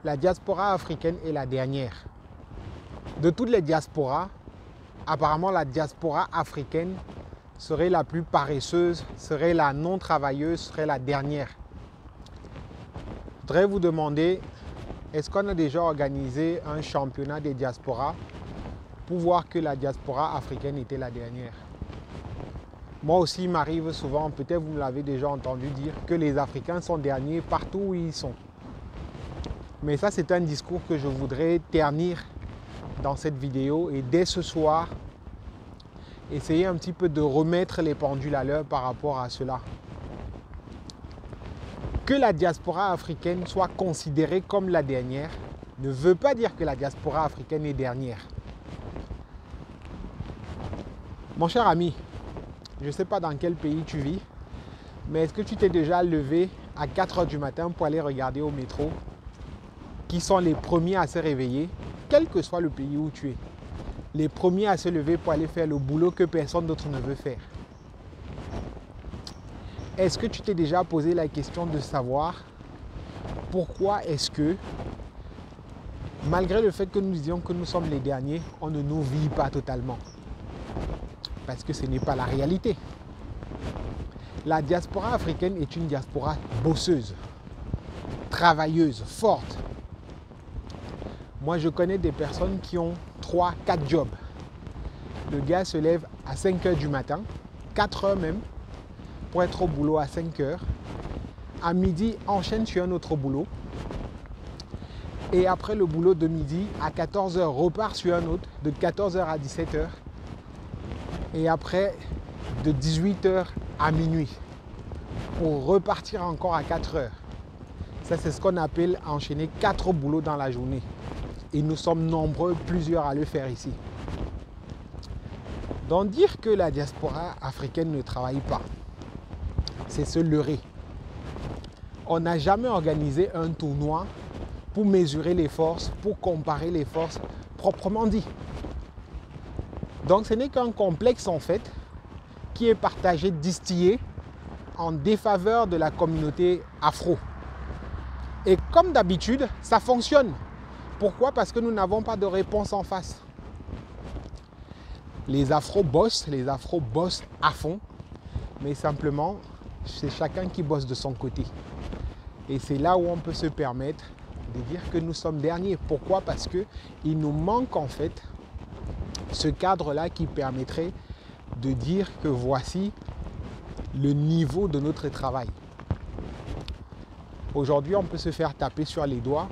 la diaspora africaine est la dernière. De toutes les diasporas, apparemment la diaspora africaine serait la plus paresseuse, serait la non travailleuse, serait la dernière. Je voudrais vous demander, est-ce qu'on a déjà organisé un championnat des diasporas pour voir que la diaspora africaine était la dernière? Moi aussi, il m'arrive souvent, peut-être vous l'avez déjà entendu dire, que les Africains sont derniers partout où ils sont. Mais ça, c'est un discours que je voudrais ternir dans cette vidéo et dès ce soir, essayer un petit peu de remettre les pendules à l'heure par rapport à cela. Que la diaspora africaine soit considérée comme la dernière ne veut pas dire que la diaspora africaine est dernière. Mon cher ami, je ne sais pas dans quel pays tu vis, mais est-ce que tu t'es déjà levé à 4 h du matin pour aller regarder au métro qui sont les premiers à se réveiller, quel que soit le pays où tu es, les premiers à se lever pour aller faire le boulot que personne d'autre ne veut faire? Est-ce que tu t'es déjà posé la question de savoir pourquoi est-ce que, malgré le fait que nous disions que nous sommes les derniers, on ne nous vit pas totalement? Parce que ce n'est pas la réalité. La diaspora africaine est une diaspora bosseuse, travailleuse, forte. Moi, je connais des personnes qui ont 3-4 jobs. Le gars se lève à 5 h du matin, 4 h même, pour être au boulot à 5 h. À midi, enchaîne sur un autre boulot. Et après le boulot de midi, à 14 h, repart sur un autre, de 14 h à 17 h. Et après, de 18 h à minuit, pour repartir encore à 4 h. Ça, c'est ce qu'on appelle enchaîner 4 boulots dans la journée. Et nous sommes nombreux, plusieurs à le faire ici. Donc dire que la diaspora africaine ne travaille pas, c'est se leurrer. On n'a jamais organisé un tournoi pour mesurer les forces, pour comparer les forces, proprement dit. Donc ce n'est qu'un complexe en fait, qui est partagé, distillé en défaveur de la communauté afro. Et comme d'habitude, ça fonctionne. Pourquoi? Parce que nous n'avons pas de réponse en face. Les afros bossent à fond, mais simplement, c'est chacun qui bosse de son côté. Et c'est là où on peut se permettre de dire que nous sommes derniers. Pourquoi? Parce qu'il nous manque en fait ce cadre-là qui permettrait de dire que voici le niveau de notre travail. Aujourd'hui, on peut se faire taper sur les doigts.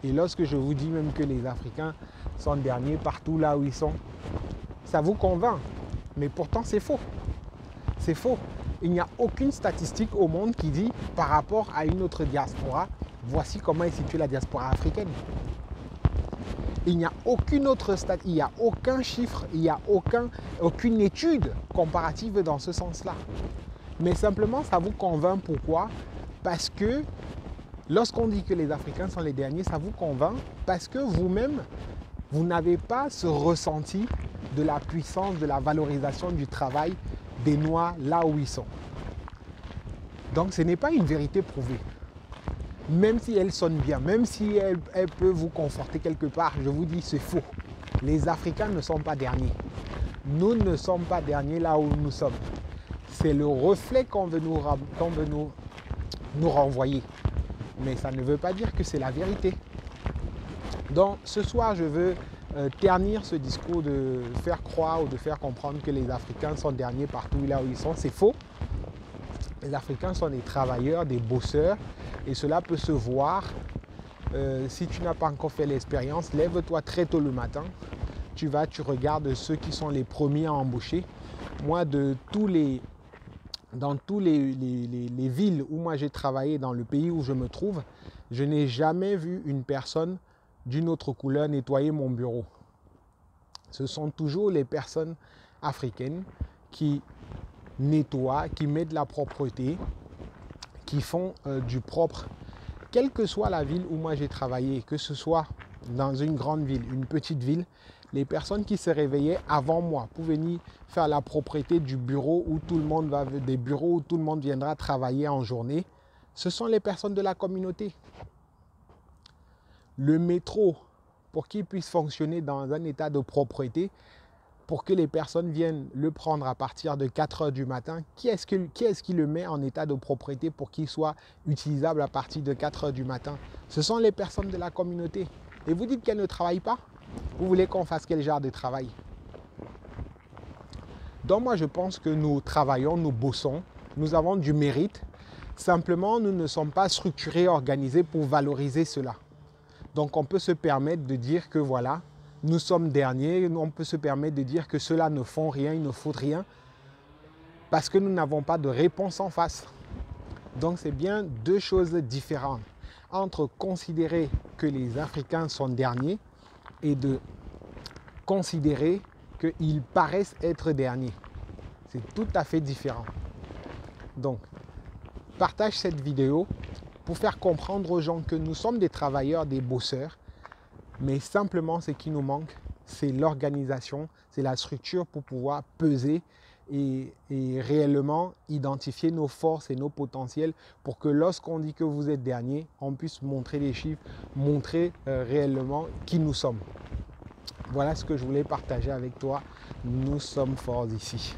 Et lorsque je vous dis même que les Africains sont derniers partout là où ils sont, ça vous convainc. Mais pourtant, c'est faux. C'est faux. Il n'y a aucune statistique au monde qui dit, par rapport à une autre diaspora, voici comment est située la diaspora africaine. Il n'y a aucune autre il n'y a aucun chiffre, il n'y a aucune étude comparative dans ce sens-là. Mais simplement, ça vous convainc. Pourquoi? Parce que lorsqu'on dit que les Africains sont les derniers, ça vous convainc parce que vous-même, vous n'avez pas ce ressenti de la puissance, de la valorisation du travail des Noirs là où ils sont. Donc ce n'est pas une vérité prouvée. Même si elle sonne bien, même si elle peut vous conforter quelque part, je vous dis c'est faux. Les Africains ne sont pas derniers. Nous ne sommes pas derniers là où nous sommes. C'est le reflet qu'on veut nous renvoyer. Mais ça ne veut pas dire que c'est la vérité. Donc ce soir, je veux ternir ce discours de faire croire ou de faire comprendre que les Africains sont derniers partout là où ils sont. C'est faux. Les Africains sont des travailleurs, des bosseurs et cela peut se voir. Si tu n'as pas encore fait l'expérience, lève-toi très tôt le matin. Tu regardes ceux qui sont les premiers à embaucher. Moi, dans toutes les villes où moi j'ai travaillé, dans le pays où je me trouve, je n'ai jamais vu une personne d'une autre couleur nettoyer mon bureau. Ce sont toujours les personnes africaines qui nettoient, qui mettent de la propreté, qui font du propre. Quelle que soit la ville où moi j'ai travaillé, que ce soit dans une grande ville, une petite ville, les personnes qui se réveillaient avant moi pour venir faire la propreté du bureau où tout le monde des bureaux où tout le monde viendra travailler en journée, ce sont les personnes de la communauté. Le métro, pour qu'il puisse fonctionner dans un état de propreté, pour que les personnes viennent le prendre à partir de 4 heures du matin, qui est-ce qui le met en état de propreté pour qu'il soit utilisable à partir de 4 heures du matin? Ce sont les personnes de la communauté. Et vous dites qu'elles ne travaillent pas? Vous voulez qu'on fasse quel genre de travail? Donc moi je pense que nous travaillons, nous bossons, nous avons du mérite. Simplement, nous ne sommes pas structurés, organisés pour valoriser cela. Donc on peut se permettre de dire que voilà, nous sommes derniers, on peut se permettre de dire que ceux-là ne font rien, ils ne foutent rien, parce que nous n'avons pas de réponse en face. Donc c'est bien deux choses différentes entre considérer que les Africains sont derniers et de considérer qu'ils paraissent être derniers. C'est tout à fait différent. Donc, partage cette vidéo pour faire comprendre aux gens que nous sommes des travailleurs, des bosseurs, mais simplement ce qui nous manque, c'est l'organisation, c'est la structure pour pouvoir peser et réellement identifier nos forces et nos potentiels pour que lorsqu'on dit que vous êtes dernier, on puisse montrer les chiffres, montrer réellement qui nous sommes. Voilà ce que je voulais partager avec toi. Nous sommes forts ici.